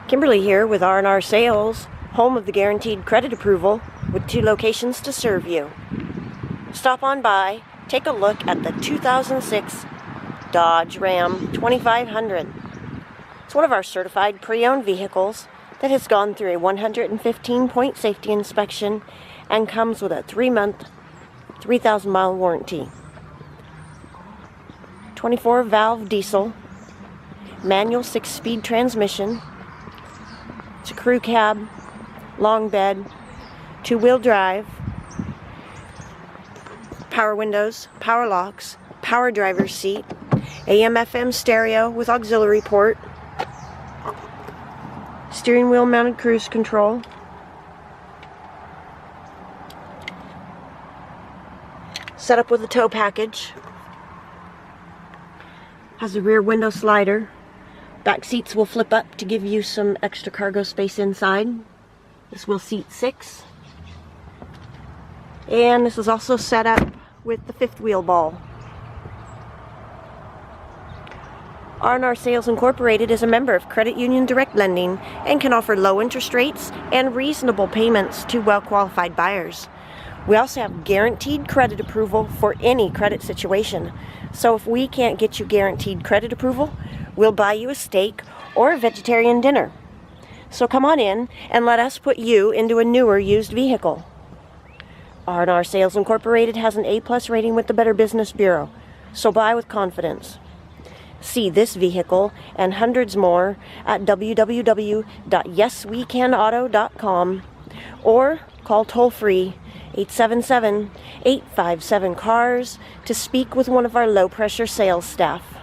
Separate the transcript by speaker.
Speaker 1: Kimberly here with R&R Sales, home of the guaranteed credit approval, with 2 locations to serve you. Stop on by, take a look at the 2006 Dodge Ram 2500. It's one of our certified pre-owned vehicles that has gone through a 115-point safety inspection and comes with a 3-month, 3,000-mile warranty. 24-valve diesel, manual 6-speed transmission. It's a crew cab, long bed, 2-wheel drive, power windows, power locks, power driver's seat, AM/FM stereo with auxiliary port, steering wheel mounted cruise control, set up with a tow package, has a rear window slider. Back seats will flip up to give you some extra cargo space inside. This will seat 6. And this is also set up with the 5th wheel ball. R&R Sales Incorporated is a member of Credit Union Direct Lending and can offer low interest rates and reasonable payments to well-qualified buyers. We also have guaranteed credit approval for any credit situation. So if we can't get you guaranteed credit approval, we'll buy you a steak or a vegetarian dinner. So come on in and let us put you into a newer used vehicle. R&R Sales Incorporated has an A+ rating with the Better Business Bureau, so buy with confidence. See this vehicle and hundreds more at www.yeswecanauto.com or call toll-free 877-857-CARS to speak with one of our low-pressure sales staff.